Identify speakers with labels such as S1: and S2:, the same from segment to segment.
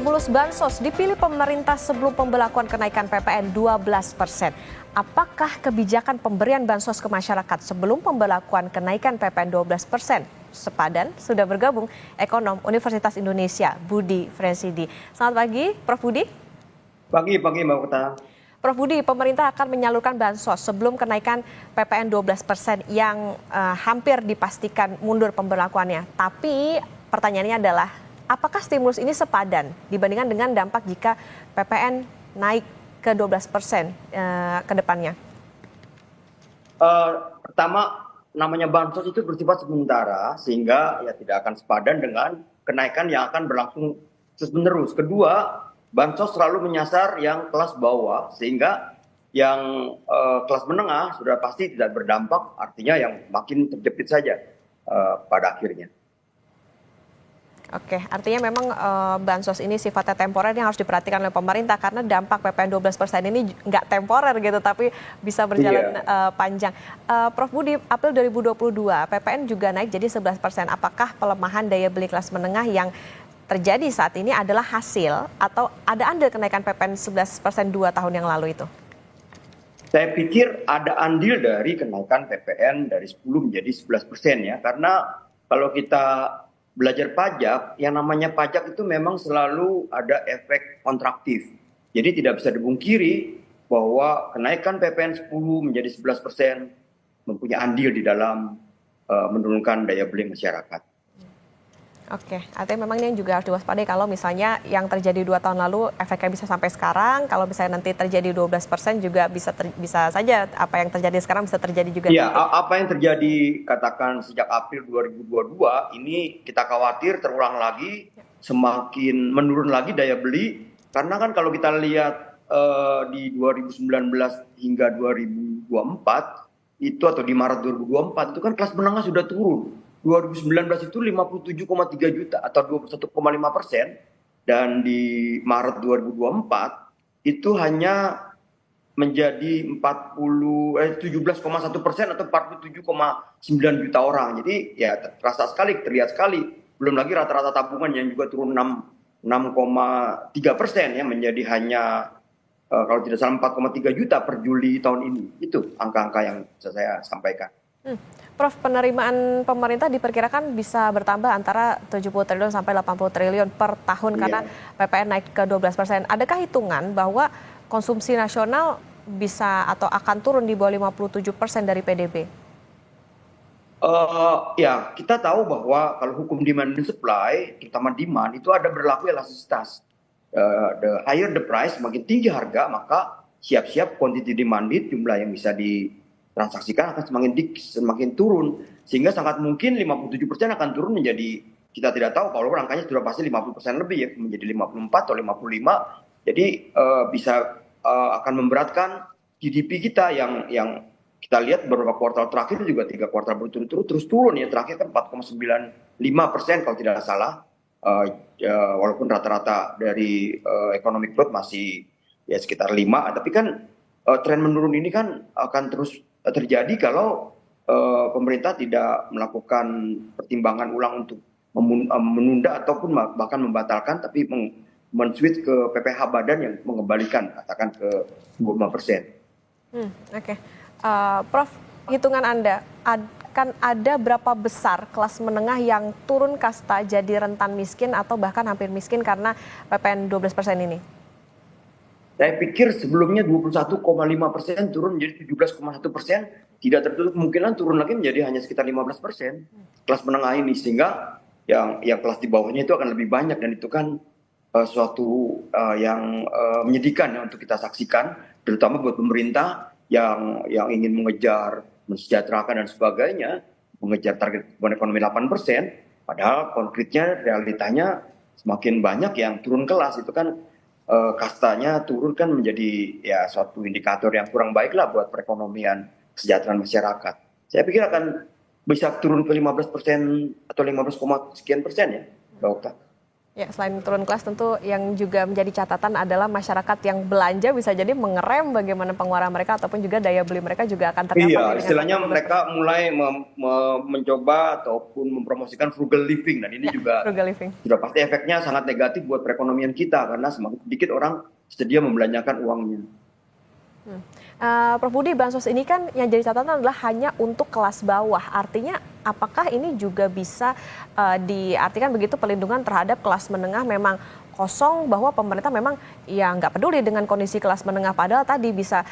S1: Stimulus bansos dipilih pemerintah sebelum pemberlakuan kenaikan PPN 12%. Apakah kebijakan pemberian bansos ke masyarakat sebelum pemberlakuan kenaikan PPN 12% sepadan? Sudah bergabung ekonom Universitas Indonesia Budi Frensidi. Selamat pagi, Prof. Budi.
S2: Pagi Mbak Uta.
S1: Prof. Budi, pemerintah akan menyalurkan bansos sebelum kenaikan PPN 12% yang hampir dipastikan mundur pemberlakuannya. Tapi pertanyaannya adalah, apakah stimulus ini sepadan dibandingkan dengan dampak jika PPN naik ke 12% ke depannya?
S2: Pertama, namanya bansos itu bersifat sementara sehingga ya tidak akan sepadan dengan kenaikan yang akan berlangsung terus-menerus. Kedua, bansos selalu menyasar yang kelas bawah sehingga yang kelas menengah sudah pasti tidak berdampak, artinya yang makin terjepit saja pada akhirnya.
S1: Oke, artinya memang bansos ini sifatnya temporer yang harus diperhatikan oleh pemerintah karena dampak PPN 12% ini nggak temporer gitu, tapi bisa berjalan panjang. Prof. Budi, April 2022 PPN juga naik jadi 11%. Apakah pelemahan daya beli kelas menengah yang terjadi saat ini adalah hasil atau ada andil kenaikan PPN 11% 2 tahun yang lalu itu?
S2: Saya pikir ada andil dari kenaikan PPN dari 10 menjadi 11% ya, karena kalau kita belajar pajak, yang namanya pajak itu memang selalu ada efek kontraktif. Jadi tidak bisa dipungkiri bahwa kenaikan PPN 10 menjadi 11% mempunyai andil di dalam menurunkan daya beli masyarakat.
S1: Oke, artinya memang ini juga harus diwaspadai kalau misalnya yang terjadi 2 tahun lalu efeknya bisa sampai sekarang, kalau misalnya nanti terjadi 12% juga bisa saja apa yang terjadi sekarang bisa terjadi juga
S2: Iya,
S1: nanti.
S2: apa yang terjadi katakan sejak April 2022 ini kita khawatir terulang lagi, semakin menurun lagi daya beli, karena kan kalau kita lihat di 2019 hingga 2024 itu atau di Maret 2024 itu kan kelas menengah sudah turun. 2019 itu 57,3 juta atau 21,5%, dan di Maret 2024 itu hanya menjadi 17,1% atau 47,9 juta orang. Jadi ya terasa sekali, terlihat sekali. Belum lagi rata-rata tabungan yang juga turun 6,3% ya, menjadi hanya kalau tidak salah 4,3 juta per Juli tahun ini. Itu angka-angka yang bisa saya sampaikan.
S1: Prof, penerimaan pemerintah diperkirakan bisa bertambah antara 70 triliun sampai 80 triliun per tahun karena PPN naik ke 12%. Adakah hitungan bahwa konsumsi nasional bisa atau akan turun di bawah 57% dari PDB?
S2: Ya, kita tahu bahwa kalau hukum demand and supply, terutama demand, itu ada berlaku elastisitas. The higher the price, semakin tinggi harga, maka siap-siap quantity demanded, jumlah yang bisa ditransaksikan akan semakin turun. Sehingga sangat mungkin 57% akan turun menjadi, kita tidak tahu, kalau angkanya sudah pasti 50% lebih ya, menjadi 54 atau 55. Jadi bisa akan memberatkan GDP kita yang kita lihat beberapa kuartal terakhir juga 3 kuartal berturut-turut terus turun ya, terakhir kan 4,95% kalau tidak salah, walaupun rata-rata dari economic growth masih ya sekitar 5, tapi kan tren menurun ini kan akan terus terjadi kalau pemerintah tidak melakukan pertimbangan ulang untuk menunda ataupun bahkan membatalkan, tapi men-switch ke PPh badan yang mengembalikan katakan ke 25%.
S1: Oke. Prof, hitungan Anda, akan ada berapa besar kelas menengah yang turun kasta jadi rentan miskin atau bahkan hampir miskin karena PPN 12% ini?
S2: Saya pikir sebelumnya 21,5% turun menjadi 17,1%, tidak tertutup kemungkinan turun lagi menjadi hanya sekitar 15% kelas menengah ini, sehingga yang kelas di bawahnya itu akan lebih banyak, dan itu kan suatu yang menyedihkan ya untuk kita saksikan, terutama buat pemerintah yang ingin mengejar mensejahterakan dan sebagainya, mengejar target pertumbuhan ekonomi 8%, padahal konkretnya realitanya semakin banyak yang turun kelas. Itu kan kastanya turun kan menjadi ya suatu indikator yang kurang baik lah buat perekonomian kesejahteraan masyarakat. Saya pikir akan bisa turun ke 15% atau 15, sekian persen ya, Mbak Okta.
S1: Ya, selain turun kelas tentu yang juga menjadi catatan adalah masyarakat yang belanja bisa jadi mengerem bagaimana pengeluaran mereka ataupun juga daya beli mereka juga akan terdampak
S2: Iya,
S1: dengan
S2: istilahnya
S1: PPN 12%.
S2: mereka mulai mencoba ataupun mempromosikan frugal living, dan ini
S1: Ya,
S2: juga
S1: frugal living.
S2: sudah pasti efeknya sangat negatif buat perekonomian kita karena semakin sedikit orang sedia membelanjakan uangnya.
S1: Prof Budi, bansos ini kan yang jadi catatan adalah hanya untuk kelas bawah. Artinya apakah ini juga bisa diartikan begitu perlindungan terhadap kelas menengah memang kosong, bahwa pemerintah memang ya nggak peduli dengan kondisi kelas menengah, padahal tadi bisa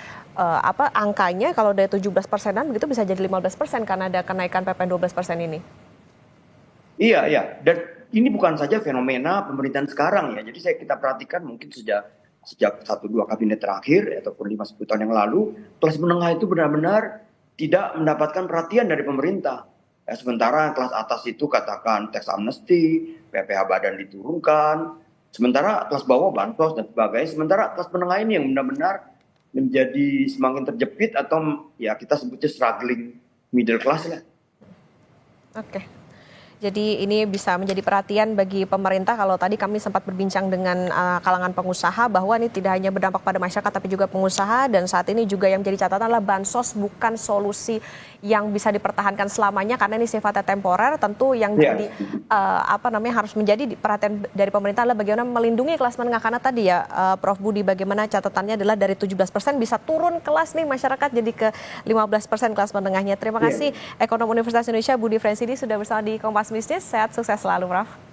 S1: angkanya kalau dari 17%-an begitu bisa jadi 15% karena ada kenaikan PPN 12% ini.
S2: Iya, iya. Dan ini bukan saja fenomena pemerintahan sekarang ya. Jadi kita perhatikan mungkin sejak 1-2 kabinet terakhir ataupun 5-10 tahun yang lalu, kelas menengah itu benar-benar tidak mendapatkan perhatian dari pemerintah. Ya, sementara kelas atas itu katakan tax amnesty, PPh badan diturunkan, sementara kelas bawah bansos dan sebagainya. Sementara kelas menengah ini yang benar-benar menjadi semakin terjepit atau ya kita sebutnya struggling middle class lah.
S1: Oke. Jadi ini bisa menjadi perhatian bagi pemerintah. Kalau tadi kami sempat berbincang dengan kalangan pengusaha bahwa ini tidak hanya berdampak pada masyarakat tapi juga pengusaha, dan saat ini juga yang menjadi catatan adalah bansos bukan solusi yang bisa dipertahankan selamanya karena ini sifatnya temporer. Tentu yang jadi harus menjadi perhatian dari pemerintah adalah bagaimana melindungi kelas menengah, karena tadi ya Prof Budi, bagaimana catatannya adalah dari 17% bisa turun kelas nih masyarakat jadi ke 15% kelas menengahnya. Terima kasih Ekonom Universitas Indonesia Budi Frensidi sudah bersama di Kompas Bisnis. Sehat, sukses selalu, Prof.